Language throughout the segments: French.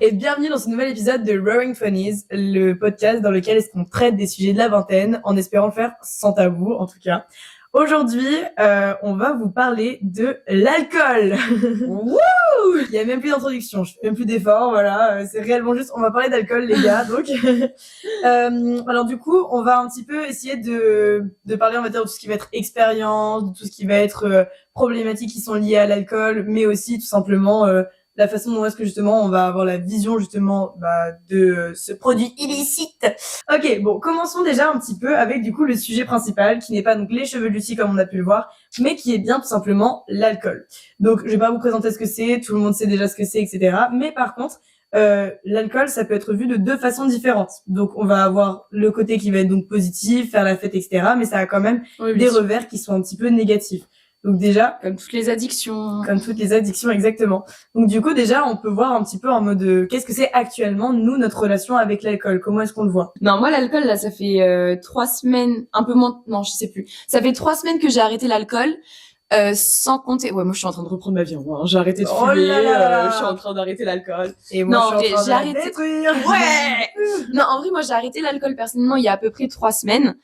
et bienvenue dans ce nouvel épisode de Roaring Funnies, le podcast dans lequel on traite des sujets de la vingtaine, en espérant le faire sans tabou en tout cas. Aujourd'hui, on va vous parler de l'alcool. Wouh! Il y a même plus d'introduction, je fais même plus d'efforts, voilà. C'est réellement juste, on va parler d'alcool, les gars. Donc, alors du coup, on va un petit peu essayer de parler, on va dire, de tout ce qui va être expérience, de tout ce qui va être problématiques qui sont liées à l'alcool, mais aussi tout simplement la façon dont est-ce que justement on va avoir la vision justement de ce produit illicite. Ok, bon, commençons déjà un petit peu avec du coup le sujet principal qui n'est pas donc les cheveux Lucie comme on a pu le voir, mais qui est bien tout simplement l'alcool. Donc je vais pas vous présenter ce que c'est, tout le monde sait déjà ce que c'est, etc. Mais par contre, l'alcool ça peut être vu de deux façons différentes. Donc on va avoir le côté qui va être donc positif, faire la fête, etc. Mais ça a quand même des revers qui sont un petit peu négatifs. Donc déjà, comme toutes les addictions, exactement. Donc du coup déjà, on peut voir un petit peu en mode qu'est-ce que c'est actuellement nous notre relation avec l'alcool, comment est-ce qu'on le voit? Non, moi l'alcool là, ça fait 3 semaines, un peu moins, non, je sais plus. Ça fait 3 semaines que j'ai arrêté l'alcool. Sans compter, ouais, moi je suis en train de reprendre ma vie en moi. J'ai arrêté de fumer, je suis en train d'arrêter l'alcool. Et moi non, je suis en train j'ai arrêté. Détruire. Ouais. Non, en vrai, moi j'ai arrêté l'alcool personnellement il y a à peu près 3 semaines.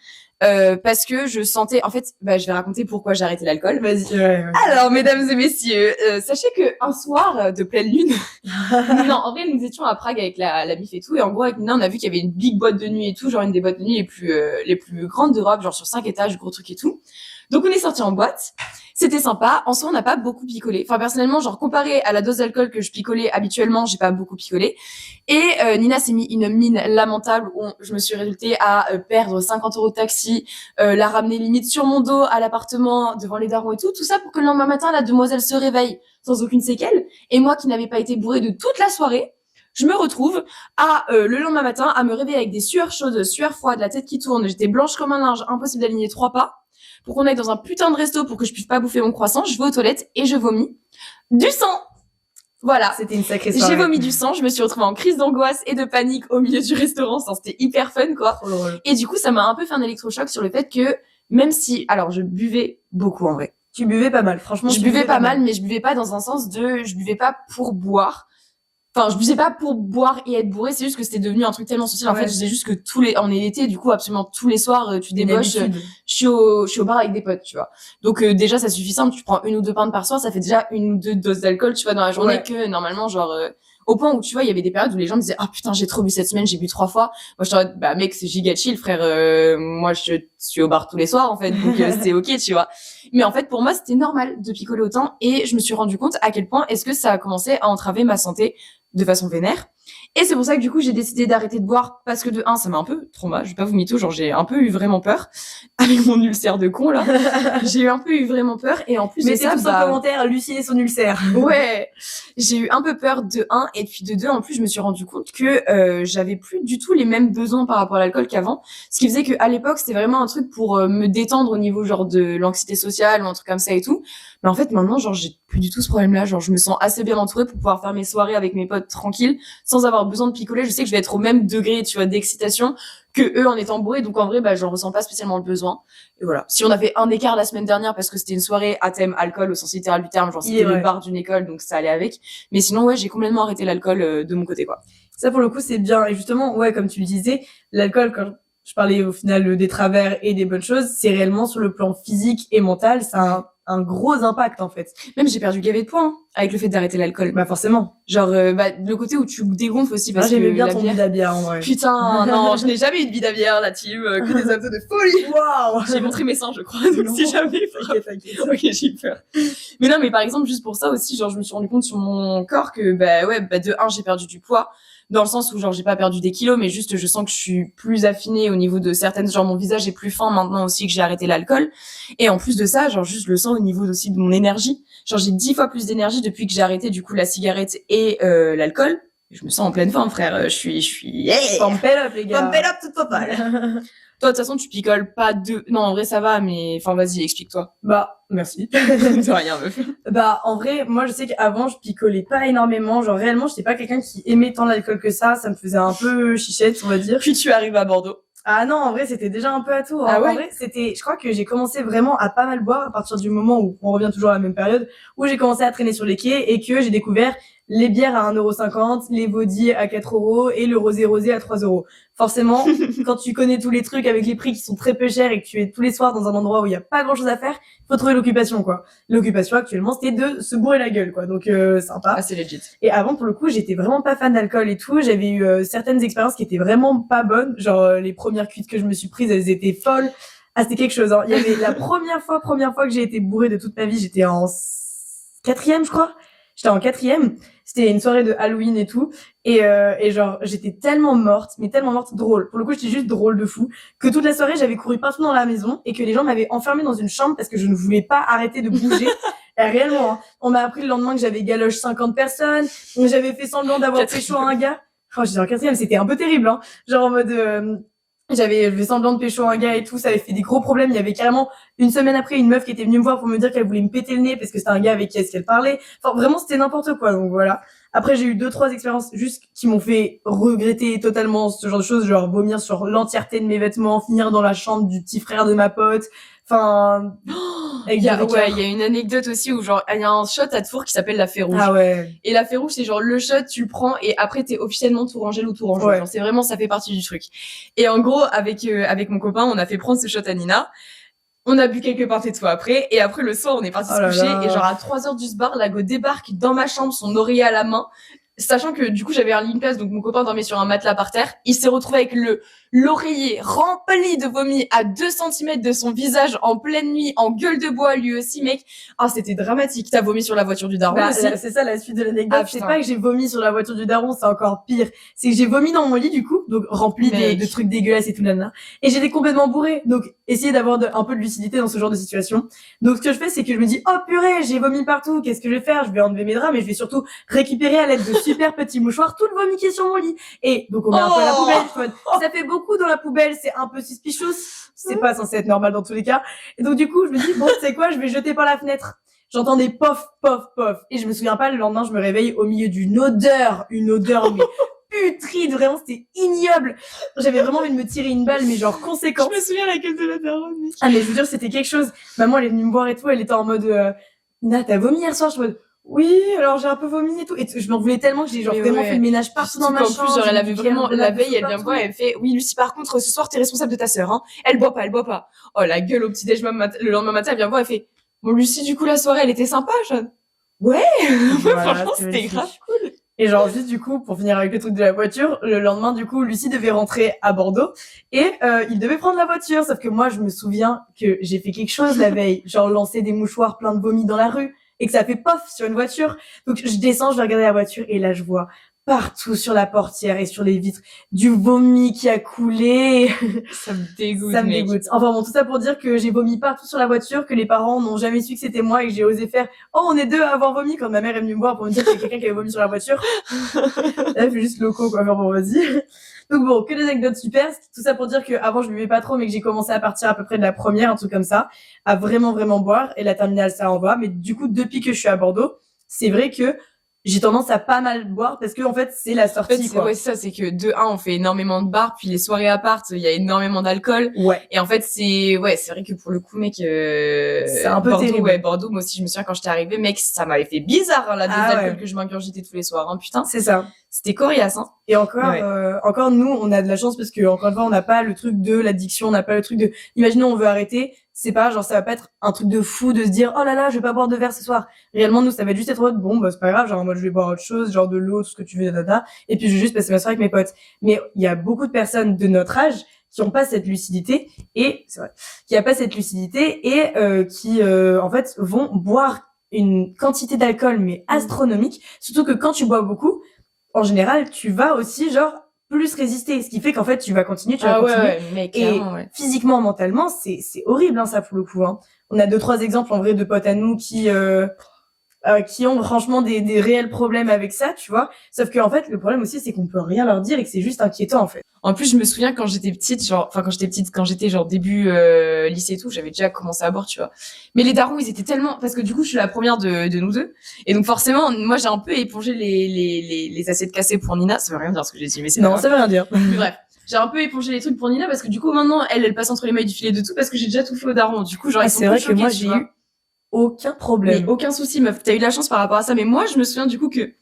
Parce que je sentais, en fait, je vais raconter pourquoi j'ai arrêté l'alcool. Vas-y. Ouais. Alors, mesdames et messieurs, sachez que un soir de pleine lune, non, en vrai, nous étions à Prague avec la MIF et tout, et en gros, avec Nina, on a vu qu'il y avait une big boîte de nuit et tout, genre une des boîtes de nuit les plus grandes d'Europe, genre sur 5 étages, gros truc et tout. Donc, on est sortis en boîte. C'était sympa. En soi, on n'a pas beaucoup picolé. Enfin, personnellement, genre, comparé à la dose d'alcool que je picolais habituellement, j'ai pas beaucoup picolé. Et Nina s'est mis une mine lamentable où je me suis résultée à perdre 50 € de taxi, la ramener limite sur mon dos à l'appartement, devant les darons et tout ça pour que le lendemain matin, la demoiselle se réveille sans aucune séquelle. Et moi, qui n'avais pas été bourrée de toute la soirée, je me retrouve le lendemain matin à me réveiller avec des sueurs chaudes, sueurs froides, la tête qui tourne. J'étais blanche comme un linge, impossible d'aligner 3 pas. Pour qu'on aille dans un putain de resto pour que je puisse pas bouffer mon croissant, je vais aux toilettes et je vomis du sang. Voilà. C'était une sacrée soirée. J'ai vomi du sang, je me suis retrouvée en crise d'angoisse et de panique au milieu du restaurant. C'était hyper fun, quoi. Oh, et du coup, ça m'a un peu fait un électrochoc sur le fait que, même si, alors, je buvais beaucoup, en vrai. Tu buvais pas mal, franchement. Je buvais pas mal, mais je buvais pas dans un sens je buvais pas pour boire. Enfin, je buvais pas pour boire et être bourré, c'est juste que c'était devenu un truc tellement social. En fait, je disais juste que on est l'été, du coup, absolument tous les soirs, tu débauches. Je suis au bar avec des potes, tu vois. Donc, déjà, ça suffit simple. Tu prends 1 ou 2 pintes par soir, ça fait déjà 1 ou 2 doses d'alcool, tu vois, dans la journée que, normalement, genre, au point où, tu vois, il y avait des périodes où les gens me disaient, ah, putain, j'ai trop bu cette semaine, j'ai bu 3 fois. Moi, je suis mec, c'est giga chill, frère. Moi, je suis au bar tous les soirs, en fait. Donc, c'était ok, tu vois. Mais en fait, pour moi, c'était normal de picoler autant et je me suis rendu compte à quel point est-ce que ça a commencé à entraver ma santé de façon vénère. Et c'est pour ça que du coup, j'ai décidé d'arrêter de boire parce que de 1, ça m'a un peu trauma, je vais pas vous mytho, genre j'ai un peu eu vraiment peur avec mon ulcère de con là. J'ai eu un peu eu vraiment peur et en plus mettez de ça, tous en commentaire Lucie et son ulcère. Ouais, j'ai eu un peu peur de 1 et puis de 2 en plus, je me suis rendu compte que j'avais plus du tout les mêmes besoins par rapport à l'alcool qu'avant, ce qui faisait que à l'époque, c'était vraiment un truc pour me détendre au niveau genre de l'anxiété sociale ou un truc comme ça et tout. Mais en fait, maintenant, genre j'ai plus du tout ce problème-là, genre je me sens assez bien entourée pour pouvoir faire mes soirées avec mes potes tranquilles sans avoir besoin de picoler. Je sais que je vais être au même degré, tu vois, d'excitation que eux en étant bourrés, donc en vrai, j'en ressens pas spécialement le besoin. Et voilà. Si on avait un écart la semaine dernière parce que c'était une soirée à thème alcool au sens littéral du terme, genre c'était le bar d'une école, donc ça allait avec. Mais sinon, ouais, j'ai complètement arrêté l'alcool de mon côté, quoi. Ça, pour le coup, c'est bien. Et justement, ouais, comme tu le disais, l'alcool, quand je parlais au final des travers et des bonnes choses, c'est réellement sur le plan physique et mental, ça a un gros impact en fait. Même j'ai perdu gavé de poids avec le fait d'arrêter l'alcool. Bah forcément. Genre le côté où tu dégonfles aussi parce que j'aimais bien ton bidabière en vrai. Putain, non, je n'ai jamais eu de bidabière la team, que des abdos de folie. Waouh. J'ai montré mes seins, je crois. Donc si jamais t'inquiète. OK, j'ai peur. Mais non, mais par exemple juste pour ça aussi, genre je me suis rendu compte sur mon corps que de 1 j'ai perdu du poids. Dans le sens où genre j'ai pas perdu des kilos, mais juste je sens que je suis plus affinée au niveau de certaines, genre mon visage est plus fin maintenant aussi que j'ai arrêté l'alcool. Et en plus de ça, genre juste je le sens au niveau aussi de mon énergie. Genre j'ai 10 fois plus d'énergie depuis que j'ai arrêté du coup la cigarette et l'alcool. Je me sens en pleine forme, frère. Je suis yeah. Pump it up les gars. Pump it up toute popale. Toi, de toute façon, tu picoles pas non, en vrai, ça va, mais, enfin, vas-y, explique-toi. Merci. De rien, meuf. En vrai, moi, je sais qu'avant, je picolais pas énormément. Genre, réellement, j'étais pas quelqu'un qui aimait tant l'alcool que ça. Ça me faisait un peu chichette, on va dire. Puis tu arrives à Bordeaux. Ah non, en vrai, c'était déjà un peu à tout. Ah ouais? En vrai, je crois que j'ai commencé vraiment à pas mal boire à partir du moment où, on revient toujours à la même période, où j'ai commencé à traîner sur les quais et que j'ai découvert les bières à 1,50 €, les body à 4 € et le rosé à 3 €. Forcément, quand tu connais tous les trucs avec les prix qui sont très peu chers et que tu es tous les soirs dans un endroit où il y a pas grand chose à faire, faut trouver l'occupation, quoi. L'occupation, actuellement, c'était de se bourrer la gueule, quoi. Donc, sympa. Ah, c'est legit. Et avant, pour le coup, j'étais vraiment pas fan d'alcool et tout. J'avais eu certaines expériences qui étaient vraiment pas bonnes. Genre, les premières cuites que je me suis prises, elles étaient folles. Ah, c'était quelque chose, hein. Il y avait la première fois que j'ai été bourrée de toute ma vie, j'étais en quatrième, je crois. J'étais en quatrième. C'était une soirée de Halloween et tout. Et genre, j'étais tellement morte, mais tellement morte, drôle. Pour le coup, j'étais juste drôle de fou. Que toute la soirée, j'avais couru partout dans la maison et que les gens m'avaient enfermée dans une chambre parce que je ne voulais pas arrêter de bouger. Réellement, hein. On m'a appris le lendemain que j'avais galoche 50 personnes. J'avais fait semblant d'avoir pécho un gars. Oh, j'étais en quatrième, c'était un peu terrible, hein. Genre en mode, j'avais fait semblant de pécho un gars et tout, ça avait fait des gros problèmes. Il y avait carrément une semaine après une meuf qui était venue me voir pour me dire qu'elle voulait me péter le nez parce que c'était un gars avec qui est-ce qu'elle parlait. Enfin, vraiment, c'était n'importe quoi. Donc voilà. Après, j'ai eu 2-3 expériences juste qui m'ont fait regretter totalement ce genre de choses, genre vomir sur l'entièreté de mes vêtements, finir dans la chambre du petit frère de ma pote. Enfin, il y a une anecdote aussi où genre il y a un shot à Tours qui s'appelle la fée rouge. Ah ouais. Et la fée rouge, c'est genre le shot, tu le prends et après t'es officiellement Tourangelle ou Tourangeau. Ouais. Genre c'est vraiment, ça fait partie du truc. Et en gros, avec mon copain, on a fait prendre ce shot à Nina. On a bu quelques parties de fois après, et après le soir, on est parti se coucher, et genre à 3h du bar, la go débarque dans ma chambre, son oreiller à la main, sachant que du coup j'avais un lit place, donc mon copain dormait sur un matelas par terre. Il s'est retrouvé avec l'oreiller rempli de vomi à 2 cm de son visage en pleine nuit, en gueule de bois lui aussi, mec. Ah, c'était dramatique. T'as vomi sur la voiture du daron aussi. C'est ça la suite de l'anecdote. Ah, c'est pas que j'ai vomi sur la voiture du daron, c'est encore pire. C'est que j'ai vomi dans mon lit du coup, donc rempli de trucs dégueulasses et tout là. Et j'étais complètement bourrée. Donc essayer d'avoir un peu de lucidité dans ce genre de situation. Donc ce que je fais, c'est que je me dis, oh purée, j'ai vomi partout. Qu'est-ce que je vais faire? Je vais enlever mes draps, mais je vais surtout récupérer à l'aide de super petits mouchoirs tout le vomi qui est sur mon lit. Et donc on met un peu à la poubelle. Ça fait beaucoup dans la poubelle, c'est un peu suspicious. C'est pas censé être normal dans tous les cas. Et donc du coup, je me dis, bon, tu sais quoi, je vais jeter par la fenêtre. J'entends des pof, pof, pof. Et je me souviens pas, le lendemain, je me réveille au milieu d'une odeur mais putride, vraiment, c'était ignoble. J'avais vraiment envie de me tirer une balle, mais genre conséquente. Je me souviens la gueule de la daronne, mec. Ah, mais je vous jure, c'était quelque chose. Maman, elle est venue me voir et tout, elle était en mode, Nina, t'as vomi hier soir? Je suis en mode, oui, alors j'ai un peu vomi et tout. Et je m'en voulais tellement que j'ai genre vraiment fait le ménage partout dans ma chambre. En plus, genre, elle avait vraiment, la veille, elle vient me voir et elle fait, oui, Lucie, par contre, ce soir, t'es responsable de ta sœur, hein. Elle boit pas. Oh, la gueule au petit-déj, le lendemain matin, elle vient me voir, elle fait, bon, Lucie, du coup, la soirée, elle était sympa, Jeanne. Ouais. Voilà, franchement, c'était grave cool. Et genre, juste du coup, pour finir avec le truc de la voiture, le lendemain, du coup, Lucie devait rentrer à Bordeaux et il devait prendre la voiture. Sauf que moi, je me souviens que j'ai fait quelque chose la veille, genre lancer des mouchoirs pleins de vomi dans la rue et que ça fait pof sur une voiture. Donc, je descends, je vais regarder la voiture et là, je vois partout sur la portière et sur les vitres du vomi qui a coulé. Ça me dégoûte, ça me dégoûte. Enfin bon, tout ça pour dire que j'ai vomi partout sur la voiture, que les parents n'ont jamais su que c'était moi et que j'ai osé faire « Oh, on est deux à avoir vomi » quand ma mère est venue me voir pour me dire qu'il y a quelqu'un qui avait vomi sur la voiture. Là, fait juste locaux, quoi. Bon, vas-y. Donc bon, que des anecdotes super. Tout ça pour dire que avant je buvais pas trop, mais que j'ai commencé à partir à peu près de la première, un truc comme ça, à vraiment, vraiment boire. Et la terminale, ça en va. Mais du coup, depuis que je suis à Bordeaux, c'est vrai que j'ai tendance à pas mal boire parce que en fait c'est la sortie, en fait, quoi. Ouais, c'est ça, c'est que de 1 on fait énormément de bars, puis les soirées à part, il y a énormément d'alcool. Ouais. Et en fait c'est vrai que pour le coup, mec, c'est un peu Bordeaux, terrible. Ouais, Bordeaux, moi aussi je me souviens quand j'étais arrivée, mec, ça m'avait fait bizarre, hein, la dose d'alcool que je m'ingurgitais tous les soirs, hein, putain. C'est ça. C'était coriace, hein. Et encore nous, on a de la chance parce que encore une fois, on n'a pas le truc de l'addiction, on n'a pas le truc de, imaginons on veut arrêter, c'est pas genre ça va pas être un truc de fou de se dire oh là là, je vais pas boire de verre ce soir. Réellement nous, ça va juste être bon bah c'est pas grave, genre moi je vais boire autre chose, genre de l'eau, tout ce que tu veux, dada, et puis je vais juste passer ma soirée avec mes potes. Mais il y a beaucoup de personnes de notre âge qui ont pas cette lucidité et c'est vrai, qui a pas cette lucidité et qui en fait vont boire une quantité d'alcool mais astronomique, surtout que quand tu bois beaucoup, en général, tu vas aussi genre plus résister, ce qui fait qu'en fait tu vas continuer, Ouais, mec, et physiquement, mentalement, c'est horrible, hein, ça pour le coup, hein. On a 2-3 exemples en vrai de potes à nous qui ont franchement des réels problèmes avec ça, tu vois. Sauf que en fait, le problème aussi, c'est qu'on peut rien leur dire et que c'est juste inquiétant, en fait. En plus, je me souviens quand j'étais petite, quand j'étais genre début lycée et tout, j'avais déjà commencé à boire, tu vois. Mais les darons, ils étaient tellement, parce que du coup, je suis la première de nous deux, et donc forcément, moi, j'ai un peu épongé les assiettes cassées pour Nina. Ça veut rien dire ce que j'ai dit, mais c'est non, ça veut rien dire. Mais bref. J'ai un peu épongé les trucs pour Nina parce que du coup maintenant elle passe entre les mailles du filet de tout parce que j'ai déjà tout fait au daron. Du coup genre ils sont c'est vrai choqués, que moi j'ai eu aucun problème. Mais aucun souci meuf, t'as eu de la chance par rapport à ça. Mais moi je me souviens du coup que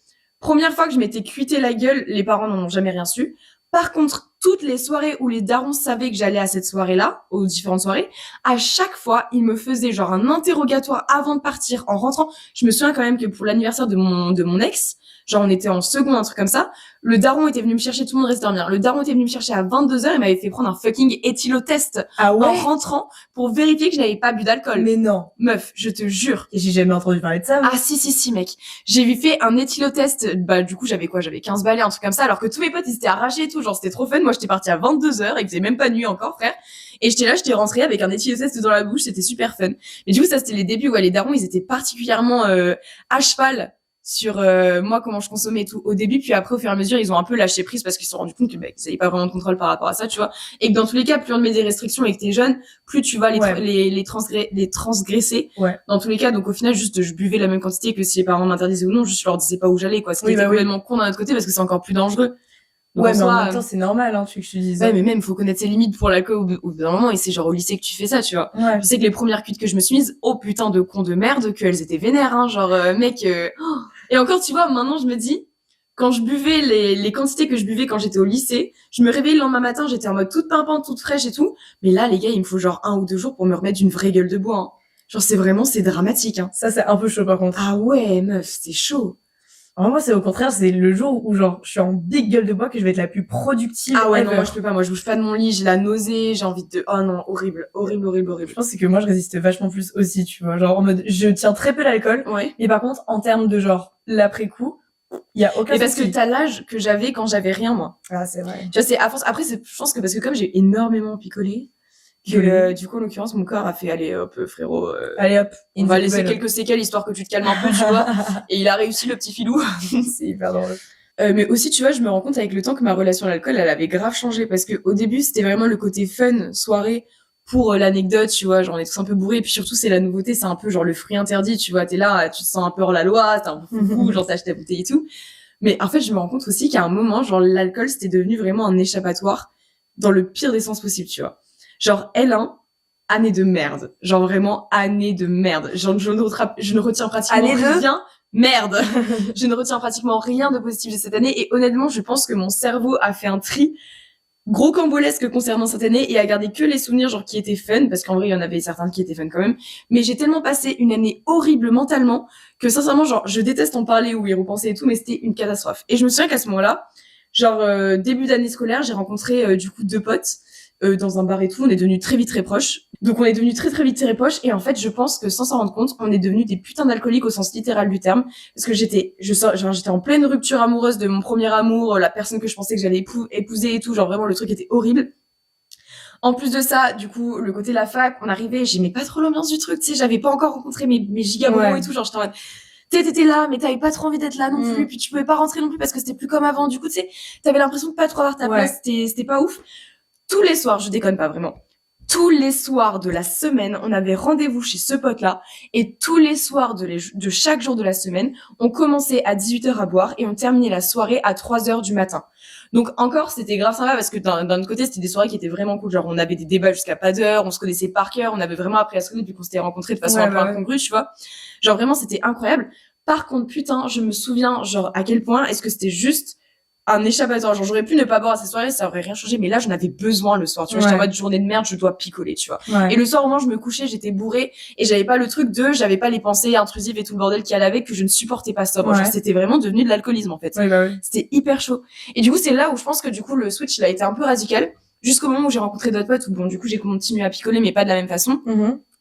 Première fois que je m'étais cuité la gueule, les parents n'en ont jamais rien su. Par contre, toutes les soirées où les darons savaient que j'allais à cette soirée-là, aux différentes soirées, à chaque fois, ils me faisaient genre un interrogatoire avant de partir, en rentrant. Je me souviens quand même que pour l'anniversaire de mon ex, genre on était en seconde, un truc comme ça, le daron était venu me chercher, tout le monde restait dormir. Le daron était venu me chercher à 22h, il m'avait fait prendre un fucking éthylotest en rentrant pour vérifier que je n'avais pas bu d'alcool. Mais non. Meuf, je te jure. Et j'ai jamais entendu parler de ça. Ah si mec. J'ai fait un éthylotest, bah du coup j'avais 15 balais, un truc comme ça, alors que tous mes potes ils s'étaient arrachés et tout, genre c'était trop fun. Moi j'étais partie à 22h, il faisait même pas nuit encore frère. Et j'étais rentrée avec un éthylotest dans la bouche, c'était super fun. Mais du coup ça c'était les débuts, les darons ils étaient particulièrement à cheval sur moi comment je consommais et tout au début, puis après au fur et à mesure ils ont un peu lâché prise parce qu'ils se sont rendus compte que qu'ils avaient pas vraiment de contrôle par rapport à ça, tu vois, et que dans tous les cas plus on te met des restrictions et que t'es jeune, plus tu vas les transgresser. Dans tous les cas, donc au final juste je buvais la même quantité que si les parents m'interdisaient ou non, juste je leur disais pas où j'allais quoi, ce qui était complètement con d'un autre côté parce que c'est encore plus dangereux. Donc mais en même temps c'est normal hein, tu que je te dise. Ouais, mais même faut connaître ses limites pour l'alcool au bout d'un moment, et c'est genre au lycée que tu fais ça, tu vois. Je sais que les premières cuites que je me suis mises, oh putain de cons de merde, qu'elles étaient vénères hein, genre mec Et encore tu vois, maintenant je me dis quand je buvais les quantités que je buvais quand j'étais au lycée, je me réveillais le lendemain matin, j'étais en mode toute pimpante, toute fraîche et tout, mais là les gars, il me faut genre 1 ou 2 jours pour me remettre d'une vraie gueule de bois hein. Genre c'est dramatique hein. Ça c'est un peu chaud par contre. Ah ouais, meuf, c'est chaud. Alors moi c'est au contraire, c'est le jour où genre je suis en big gueule de bois que je vais être la plus productive. Ah ouais, non, moi je peux pas, moi je bouge pas de mon lit, j'ai la nausée, j'ai envie de oh non, horrible. Je pense que moi je résiste vachement plus aussi, tu vois, genre en mode je tiens très peu l'alcool. Mais par contre en termes de genre l'après-coup, il y a aucun souci. Parce que t'as l'âge que j'avais quand j'avais rien moi. Ah c'est vrai. Tu vois, c'est à force, après je pense que parce que comme j'ai énormément picolé, que du coup en l'occurrence mon corps a fait allez hop frérot, allez hop, on va laisser quelques séquelles histoire que tu te calmes un peu, tu vois. Et il a réussi le petit filou. C'est hyper drôle. Mais aussi tu vois, je me rends compte avec le temps que ma relation à l'alcool elle avait grave changé, parce que au début c'était vraiment le côté fun, soirée, pour l'anecdote, tu vois, genre on est tous un peu bourrés, et puis surtout c'est la nouveauté, c'est un peu genre le fruit interdit, tu vois, t'es là, tu te sens un peu hors la loi, t'es un peu foufou, genre t'achètes ta bouteille et tout. Mais en fait je me rends compte aussi qu'à un moment, genre l'alcool c'était devenu vraiment un échappatoire dans le pire des sens possible, tu vois. Genre L1, année de merde. Genre vraiment année de merde. Genre je ne retiens pratiquement rien. Merde. Je ne retiens pratiquement rien de positif de cette année, et honnêtement, je pense que mon cerveau a fait un tri gros cambolesque concernant cette année et a gardé que les souvenirs genre qui étaient fun, parce qu'en vrai il y en avait certains qui étaient fun quand même, mais j'ai tellement passé une année horrible mentalement que sincèrement genre je déteste en parler ou y repenser et tout, mais c'était une catastrophe. Et je me souviens qu'à ce moment-là, genre début d'année scolaire, j'ai rencontré du coup 2 potes dans un bar et tout, on est devenus très vite très proches. Donc on est devenus très vite très proches, et en fait je pense que sans s'en rendre compte, on est devenus des putains d'alcooliques au sens littéral du terme, parce que j'étais en pleine rupture amoureuse de mon premier amour, la personne que je pensais que j'allais épouser et tout, genre vraiment le truc était horrible. En plus de ça, du coup, le côté la fac, on arrivait, j'aimais pas trop l'ambiance du truc, tu sais, j'avais pas encore rencontré mes giga-moments et tout, genre j'étais en mode t'étais là, mais t'avais pas trop envie d'être là non plus, puis tu pouvais pas rentrer non plus parce que c'était plus comme avant, du coup tu sais, t'avais l'impression de pas trop avoir ta place, c'était pas ouf. Tous les soirs, je déconne pas vraiment, tous les soirs de la semaine, on avait rendez-vous chez ce pote-là, et tous les soirs de chaque jour de la semaine, on commençait à 18h à boire et on terminait la soirée à 3h du matin. Donc encore, c'était grave sympa parce que d'un autre côté, c'était des soirées qui étaient vraiment cool, genre on avait des débats jusqu'à pas d'heure, on se connaissait par cœur, on avait vraiment appris à se connaître depuis qu'on s'était rencontrés de façon un peu incongrue, tu vois. Genre vraiment, c'était incroyable. Par contre, putain, je me souviens, genre, à quel point est-ce que c'était juste un échappatoire. Genre, j'aurais pu ne pas boire à ces soirées, ça aurait rien changé, mais là, j'en avais besoin le soir, tu vois. J'étais en mode journée de merde, je dois picoler, tu vois. Et le soir, au moins, je me couchais, j'étais bourrée, et j'avais pas le truc j'avais pas les pensées intrusives et tout le bordel qui allait avec, que je ne supportais pas sobre. Genre, c'était vraiment devenu de l'alcoolisme, en fait. C'était hyper chaud. Et du coup, c'est là où je pense que, du coup, le switch, il a été un peu radical, jusqu'au moment où j'ai rencontré d'autres potes, où bon, du coup, j'ai continué à picoler, mais pas de la même façon.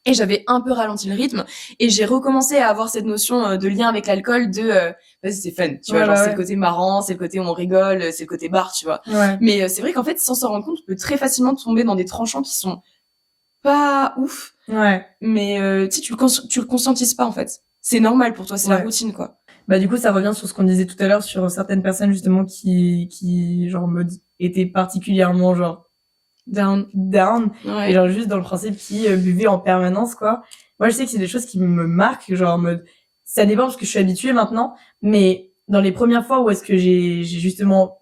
Et j'avais un peu ralenti le rythme, et j'ai recommencé à avoir cette notion de lien avec l'alcool, vas-y, c'est fun, tu vois, genre c'est le côté marrant, c'est le côté où on rigole, c'est le côté bar, tu vois. Mais c'est vrai qu'en fait, sans s'en rendre compte, on peut très facilement tomber dans des tranchants qui sont pas ouf. Mais tu sais, tu le conscientises pas en fait. C'est normal pour toi, c'est la routine quoi. Bah du coup, ça revient sur ce qu'on disait tout à l'heure sur certaines personnes justement qui genre mode étaient particulièrement genre down et genre juste dans le principe qui buvaient en permanence quoi. Moi je sais que c'est des choses qui me marquent, genre en mode ça dépend parce que je suis habituée maintenant, mais dans les premières fois où est-ce que j'ai justement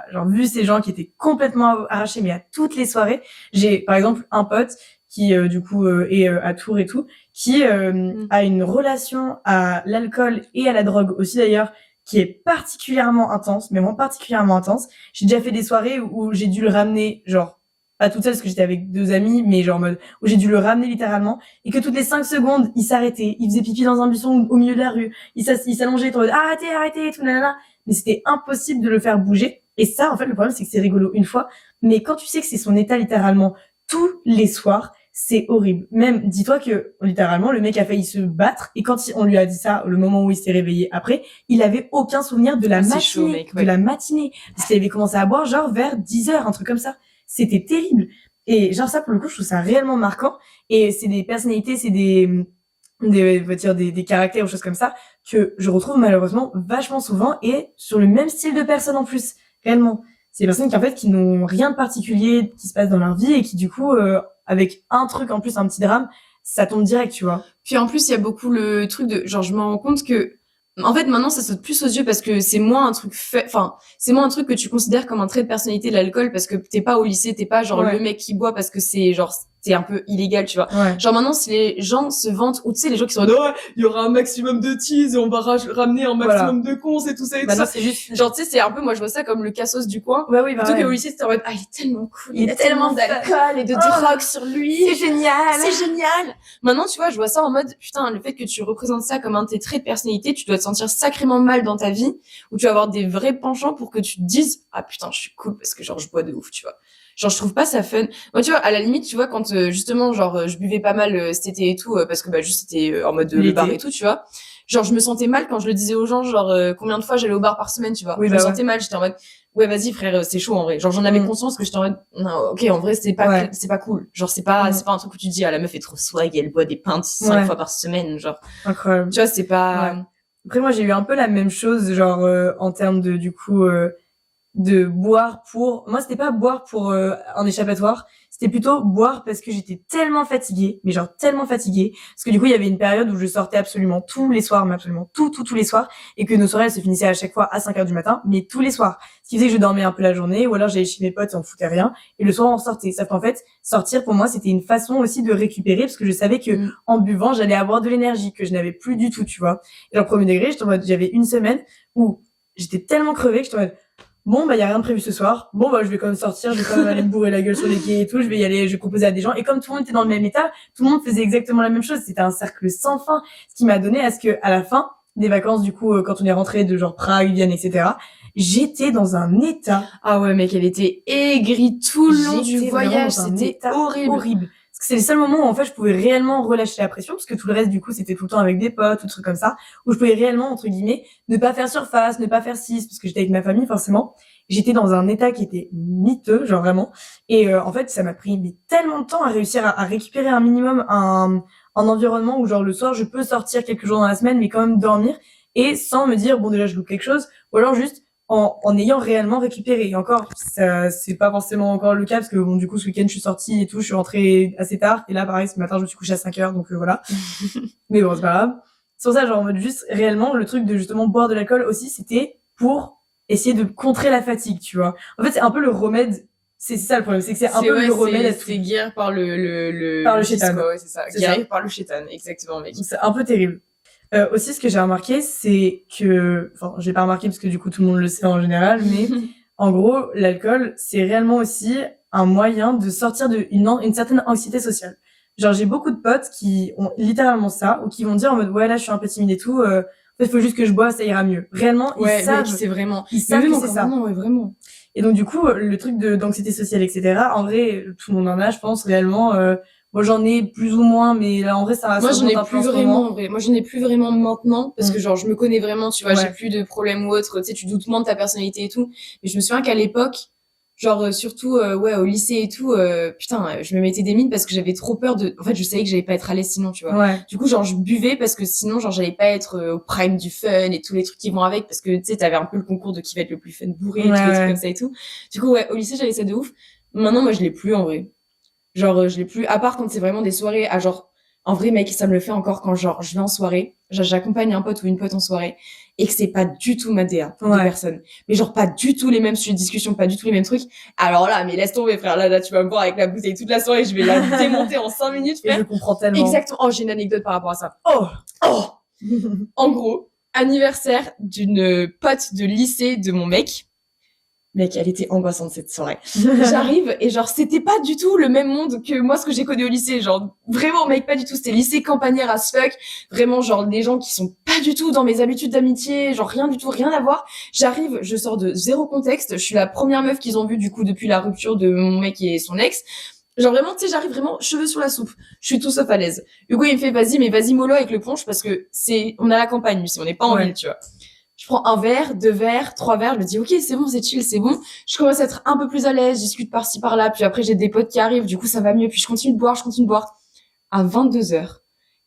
genre vu ces gens qui étaient complètement arrachés mais à toutes les soirées, j'ai par exemple un pote qui du coup est à Tours et tout, qui a une relation à l'alcool et à la drogue aussi d'ailleurs qui est particulièrement intense, mais vraiment particulièrement intense. J'ai déjà fait des soirées où j'ai dû le ramener, genre, pas toute seule parce que j'étais avec 2 amis, mais genre en mode, où j'ai dû le ramener littéralement, et que toutes les 5 secondes, il s'arrêtait, il faisait pipi dans un buisson au milieu de la rue, il s'allongeait, il était en mode, arrêtez, tout, nanana. Mais c'était impossible de le faire bouger. Et ça, en fait, le problème, c'est que c'est rigolo une fois, mais quand tu sais que c'est son état littéralement tous les soirs, c'est horrible. Même, dis-toi que, littéralement, le mec a failli se battre, et quand on lui a dit ça, le moment où il s'est réveillé après, il avait aucun souvenir de la matinée. Chaud, mec, ouais. De la matinée. Parce qu'il avait commencé à boire, genre, vers 10h, un truc comme ça. C'était terrible. Et genre, ça, pour le coup, je trouve ça réellement marquant. Et c'est des personnalités, c'est des caractères ou choses comme ça, que je retrouve malheureusement vachement souvent, et sur le même style de personnes en plus. Réellement. C'est des personnes qui, en fait, qui n'ont rien de particulier qui se passe dans leur vie, et qui, du coup, avec un truc en plus, un petit drame, ça tombe direct, tu vois. Puis en plus, il y a beaucoup le truc de, genre, je me rends compte que, en fait, maintenant, ça saute plus aux yeux parce que c'est moins un truc c'est moins un truc que tu considères comme un trait de personnalité, l'alcool, parce que t'es pas au lycée, t'es pas genre le mec qui boit parce que c'est genre, c'est un peu illégal, tu vois. Ouais. Genre maintenant, si les gens se vantent, ou tu sais, les gens qui sont oh, il y aura un maximum de tease et on va ramener un maximum de cons et tout ça et tout ça. C'est juste, genre, tu sais, c'est un peu, moi, je vois ça comme le cassos du coin. Ouais, oui, Plutôt qu'au lycée, c'était en mode, il est tellement cool. Il a tellement d'alcool et de drogue sur lui. C'est génial. C'est génial. Maintenant, tu vois, je vois ça en mode, putain, le fait que tu représentes ça comme un de tes traits de personnalité, tu dois te sentir sacrément mal dans ta vie, où tu vas avoir des vrais penchants pour que tu te dises, ah putain, je suis cool parce que genre, je bois de ouf, tu vois. Genre, je trouve pas ça fun. Moi, tu vois, à la limite, tu vois, quand justement, genre, je buvais pas mal cet été et tout, parce que bah juste c'était en mode le bar et tout, tu vois. Genre, je me sentais mal quand je le disais aux gens, genre, combien de fois j'allais au bar par semaine, tu vois. Oui, je me sentais mal, j'étais en mode, ouais, vas-y, frère, c'est chaud, en vrai. Genre, j'en avais conscience que j'étais en mode, non, ok, en vrai, c'est pas cool. Genre, c'est pas un truc où tu dis, ah, la meuf est trop swag, elle boit des pintes 5 fois par semaine, genre. Incroyable. Tu vois, c'est pas... Ouais. Après, moi, j'ai eu un peu la même chose, genre, en termes de, du coup, de boire pour... Moi, c'était pas boire pour un échappatoire, c'était plutôt boire parce que j'étais tellement fatiguée, mais genre tellement fatiguée, parce que du coup, il y avait une période où je sortais absolument tous les soirs, mais absolument tous les soirs, et que nos soirées, elles se finissaient à chaque fois à 5h du matin, mais tous les soirs. Ce qui faisait que je dormais un peu la journée, ou alors j'allais chez mes potes et on foutait rien, et le soir, on sortait. Sauf qu'en fait, sortir, pour moi, c'était une façon aussi de récupérer, parce que je savais que en buvant, j'allais avoir de l'énergie, que je n'avais plus du tout, tu vois. Et en premier degré, j'avais une semaine où j'étais tellement crevée que j'étais en mode, bon, bah, y a rien de prévu ce soir. Bon, bah, je vais quand même sortir, je vais quand même aller me bourrer la gueule sur les quais et tout, je vais y aller, je vais proposer à des gens. Et comme tout le monde était dans le même état, tout le monde faisait exactement la même chose. C'était un cercle sans fin. Ce qui m'a donné à ce que, à la fin des vacances, du coup, quand on est rentré de genre Prague, Vienne, etc., j'étais dans un état. Ah ouais, mec, elle était aigrie tout le long du voyage. C'était horrible. Parce que c'est les seuls moments où, en fait, je pouvais réellement relâcher la pression, parce que tout le reste, du coup, c'était tout le temps avec des potes, ou trucs comme ça, où je pouvais réellement, entre guillemets, ne pas faire surface, ne pas faire 6, parce que j'étais avec ma famille, forcément. J'étais dans un état qui était miteux, genre vraiment. Et en fait, ça m'a pris tellement de temps à réussir à récupérer un minimum un environnement où, genre, le soir, je peux sortir quelques jours dans la semaine, mais quand même dormir, et sans me dire, bon, déjà, je loupe quelque chose, ou alors juste en ayant réellement récupéré. Et encore, ça, c'est pas forcément encore le cas, parce que bon, du coup, ce week-end, je suis sortie et tout, je suis rentrée assez tard, et là, pareil, ce matin, je me suis couchée à 5h, donc voilà. Mais bon, c'est pas grave. C'est pour ça, genre, en mode juste, réellement, le truc de justement boire de l'alcool aussi, c'était pour essayer de contrer la fatigue, tu vois. En fait, c'est un peu le remède, c'est ça le problème, c'est que c'est un peu le remède à tout. C'est guérir par le par le chétan. Ouais, c'est ça. Guérir par le chétan, exactement, mec. C'est un peu terrible. Aussi, ce que j'ai remarqué, c'est que, enfin, j'ai pas remarqué parce que du coup tout le monde le sait en général, mais en gros, l'alcool, c'est réellement aussi un moyen de sortir une certaine anxiété sociale. Genre, j'ai beaucoup de potes qui ont littéralement ça, ou qui vont dire en mode, ouais, là, je suis un peu timide et tout, il faut juste que je bois, ça ira mieux. Réellement, ils savent. C'est vraiment. Ils savent que c'est ça. Ouais, vraiment. Et donc, du coup, le truc d'anxiété sociale, etc., en vrai, tout le monde en a, je pense, réellement, moi, j'en ai plus ou moins, mais là, en vrai, ça moi, j'en ai plus vraiment, en vrai. Moi, j'en ai plus vraiment maintenant, parce que, genre, je me connais vraiment, tu vois, j'ai plus de problèmes ou autre, tu sais, tu doutes moins de ta personnalité et tout. Mais je me souviens qu'à l'époque, genre, surtout, ouais, au lycée et tout, putain, je me mettais des mines parce que j'avais trop peur en fait, je savais que j'allais pas être à l'aise sinon, tu vois. Ouais. Du coup, genre, je buvais parce que sinon, genre, j'allais pas être au prime du fun et tous les trucs qui vont avec, parce que, tu sais, t'avais un peu le concours de qui va être le plus fun bourré, tous les trucs comme ça et tout. Du coup, ouais, au lycée, j'avais ça de ouf. Maintenant, moi, je l'ai plus, en vrai. Genre, je l'ai plus, à part quand c'est vraiment des soirées à genre, en vrai, mec, ça me le fait encore quand genre, je vais en soirée, j'accompagne un pote ou une pote en soirée, et que c'est pas du tout ma DA de personne. Mais genre, pas du tout les mêmes sujets de discussion, pas du tout les mêmes trucs. Alors là, mais laisse tomber, frère, là, tu vas me voir avec la bouteille toute la soirée, je vais la démonter en 5 minutes, frère. Et je comprends tellement. Exactement. Oh, j'ai une anecdote par rapport à ça. En gros, anniversaire d'une pote de lycée de mon mec. Mec, elle était angoissante cette soirée. J'arrive et genre c'était pas du tout le même monde que moi ce que j'ai connu au lycée, genre vraiment mec pas du tout, c'était lycée campagnard as fuck, vraiment genre des gens qui sont pas du tout dans mes habitudes d'amitié, genre rien du tout, rien à voir. J'arrive, je sors de zéro contexte, je suis la première meuf qu'ils ont vue du coup depuis la rupture de mon mec et son ex. Genre vraiment, tu sais, j'arrive vraiment cheveux sur la soupe. Je suis tout sauf à l'aise. Hugo, il me fait, vas-y mollo avec le punch parce que on a la campagne, ici, on n'est pas en ville, tu vois. Je prends un verre, 2 verres, 3 verres, je me dis, ok, c'est bon, c'est chill, c'est bon. Je commence à être un peu plus à l'aise, je discute par-ci, par-là, puis après, j'ai des potes qui arrivent, du coup, ça va mieux, puis je continue de boire. À 22h,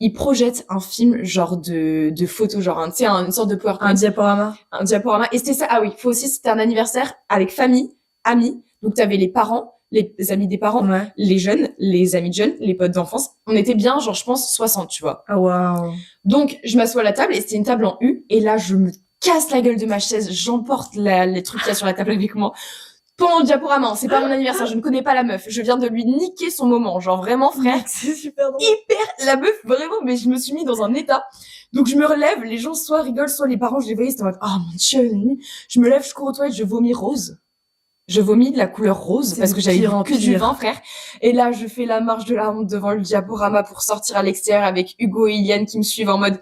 ils projettent un film, genre de photos, genre, tu sais, une sorte de PowerPoint. Un diaporama. Et c'était ça, ah oui, faut aussi, c'était un anniversaire avec famille, amis. Donc, t'avais les parents, les amis des parents, les jeunes, les amis de jeunes, les potes d'enfance. On était bien, genre, je pense, 60, tu vois. Ah, waouh. Donc, je m'assois à la table et c'était une table en U. Et là, je me casse la gueule de ma chaise. J'emporte les trucs qu'il y a sur la table avec moi. Pendant le diaporama, c'est pas mon anniversaire, je ne connais pas la meuf. Je viens de lui niquer son moment. Genre, vraiment, frère. C'est super drôle. La meuf, vraiment, mais je me suis mis dans un état. Donc, je me relève, les gens soit rigolent, soit les parents, je les voyais, c'était en mode, oh mon dieu, je me lève, je cours aux toilettes, je vomis rose. Je vomis de la couleur rose parce que j'avais bu que du vin, frère. Et là, je fais la marche de la honte devant le diaporama pour sortir à l'extérieur avec Hugo et Iliane qui me suivent en mode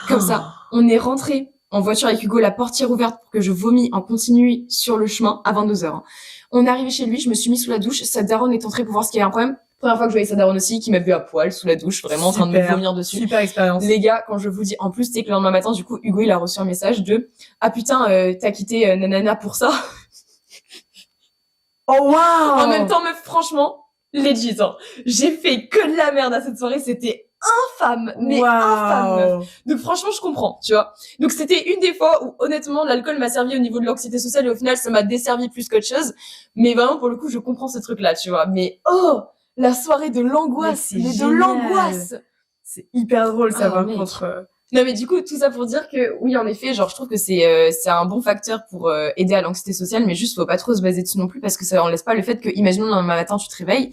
comme ça. On est rentré en voiture avec Hugo, la portière ouverte pour que je vomis en continu sur le chemin à 22h. On est arrivé chez lui, je me suis mis sous la douche. Sa daronne est entrée pour voir ce qu'il y avait un problème. Première fois que je voyais sa daronne aussi, qui m'a vu à poil sous la douche, vraiment en train de me vomir dessus. Super expérience. Les gars, quand je vous dis, en plus, c'est que le lendemain matin, du coup, Hugo, il a reçu un message de ah putain, t'as quitté nanana pour ça. Oh waouh! En même temps, meuf, franchement, legit, hein. J'ai fait que de la merde à cette soirée, c'était infâme, mais infâme, meuf. Donc franchement, je comprends, tu vois. Donc c'était une des fois où, honnêtement, l'alcool m'a servi au niveau de l'anxiété sociale et au final, ça m'a desservi plus qu'autre chose. Mais vraiment, pour le coup, je comprends ce truc-là, tu vois. Mais oh, la soirée de l'angoisse, de l'angoisse. C'est hyper drôle, ça, par contre. Non, mais du coup, tout ça pour dire que, oui, en effet, genre, je trouve que c'est un bon facteur pour aider à l'anxiété sociale, mais juste, faut pas trop se baser dessus non plus, parce que ça enlève pas le fait que, imaginons, le lendemain matin, tu te réveilles,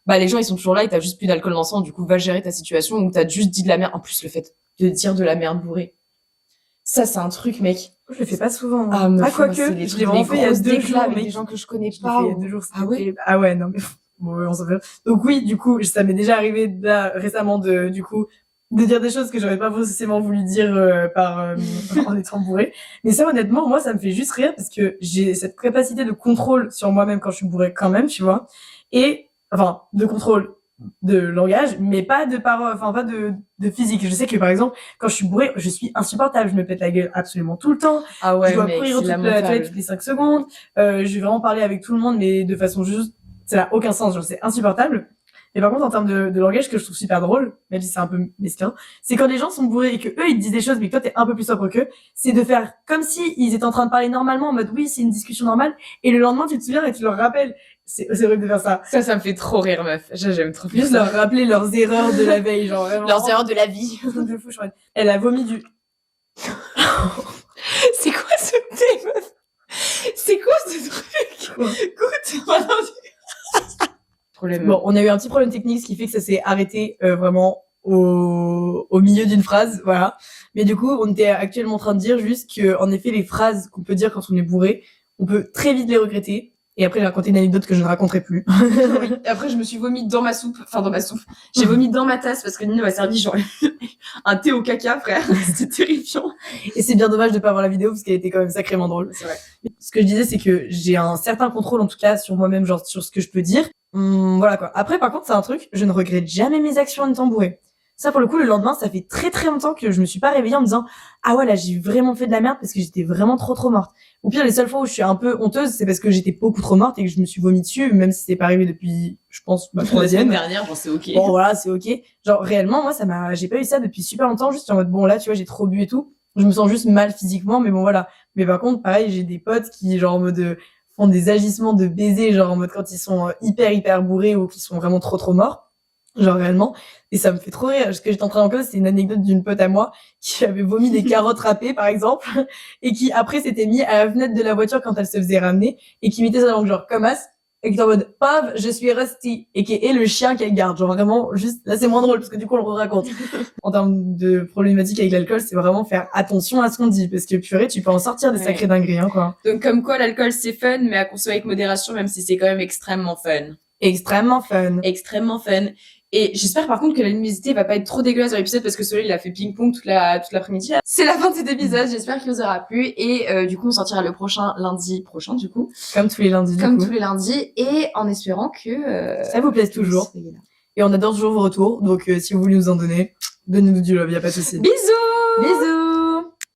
bah, les gens, ils sont toujours là et t'as juste plus d'alcool dans le sang, du coup, va gérer ta situation où t'as juste dit de la merde. En plus, le fait de dire de la merde bourrée. Ça, c'est un truc, mec. Je le fais pas souvent. Ah, quoique, je l'ai vraiment fait il y a 2 jours, avec des gens que je connais pas. Il y a 2 jours, ah ouais? Ah ouais, non, mais, bon, on s'en fait. Donc oui, du coup, ça m'est déjà arrivé là, récemment de dire des choses que j'aurais pas forcément voulu dire en étant bourré. Mais ça, honnêtement, moi, ça me fait juste rire parce que j'ai cette capacité de contrôle sur moi-même quand je suis bourré quand même, tu vois. Et, enfin, de contrôle de langage, mais pas de parole, enfin, pas de physique. Je sais que, par exemple, quand je suis bourré, je suis insupportable. Je me pète la gueule absolument tout le temps. Ah ouais, je dois courir toute la toilette toutes les 5 secondes. Je vais vraiment parler avec tout le monde, mais de façon juste, ça n'a aucun sens. Genre, c'est insupportable. Et par contre, en termes de langage, que je trouve super drôle, même si c'est un peu mesquin, c'est quand les gens sont bourrés et que eux, ils te disent des choses, mais que toi, t'es un peu plus sobre qu'eux, c'est de faire comme si ils étaient en train de parler normalement, en mode oui, c'est une discussion normale, et le lendemain, tu te souviens et tu leur rappelles. C'est horrible de faire ça. Ça me fait trop rire, meuf. J'aime trop Juste leur rappeler leurs erreurs de la veille, genre vraiment. Leurs erreurs de la vie. De fou, elle a vomi du... C'est quoi ce thé, meuf? C'est quoi ce truc? Goûte. Problème. Bon, on a eu un petit problème technique, ce qui fait que ça s'est arrêté vraiment au milieu d'une phrase, voilà. Mais du coup, on était actuellement en train de dire juste que, en effet, les phrases qu'on peut dire quand on est bourré, on peut très vite les regretter. Et après, j'ai raconté une anecdote que je ne raconterai plus. Oui. Et après, je me suis vomi dans ma soupe. Enfin, dans ma soupe. J'ai vomi dans ma tasse parce que Nino m'a servi genre un thé au caca, frère. C'était terrifiant. Et c'est bien dommage de pas avoir la vidéo parce qu'elle était quand même sacrément drôle. C'est vrai. Ce que je disais, c'est que j'ai un certain contrôle, en tout cas, sur moi-même, genre sur ce que je peux dire. Voilà quoi. Après, par contre, c'est un truc, je ne regrette jamais mes actions en étant bourré. Ça, pour le coup, le lendemain, ça fait très très longtemps que je me suis pas réveillée en me disant ah ouais, là, j'ai vraiment fait de la merde parce que j'étais vraiment trop morte. Au pire, les seules fois où je suis un peu honteuse, c'est parce que j'étais beaucoup trop morte et que je me suis vomi dessus, même si c'est pas arrivé depuis, je pense, ma troisième. La semaine dernière, bon, c'est ok. Bon, voilà, c'est ok. Genre, réellement, moi, j'ai pas eu ça depuis super longtemps, juste en mode, bon, là, tu vois, j'ai trop bu et tout. Je me sens juste mal physiquement, mais bon, voilà. Mais par contre, pareil, j'ai des potes qui, genre, en mode, font des agissements de baiser, genre, en mode, quand ils sont hyper bourrés ou qu'ils sont vraiment trop morts. Genre réellement, et ça me fait trop rire. Ce que j'étais en train d'en cause, c'est une anecdote d'une pote à moi qui avait vomi des carottes râpées, par exemple, et qui après s'était mis à la fenêtre de la voiture quand elle se faisait ramener, et qui mettait sa langue genre comme as, et que t'es en mode Pave, je suis Rusty et qui est le chien qu'elle garde. Genre vraiment, juste là c'est moins drôle parce que du coup on le raconte. En termes de problématique avec l'alcool, c'est vraiment faire attention à ce qu'on dit parce que purée, tu peux en sortir des sacrés dingueries, hein, quoi. Donc comme quoi l'alcool c'est fun, mais à consommer avec modération, même si c'est quand même extrêmement fun. Extrêmement fun. Extrêmement fun. Et j'espère par contre que la luminosité va pas être trop dégueulasse dans l'épisode parce que Soleil il a fait ping-pong toute l'après-midi. C'est la fin de cet épisode, j'espère qu'il vous aura plu et du coup on sortira le prochain lundi prochain du coup. Comme tous les lundis Comme du coup. tous les lundis et en espérant que ça vous plaise toujours. Et on adore toujours vos retours, donc si vous voulez nous en donner, donnez-nous du love, y a pas de souci. Bisous. Bisous.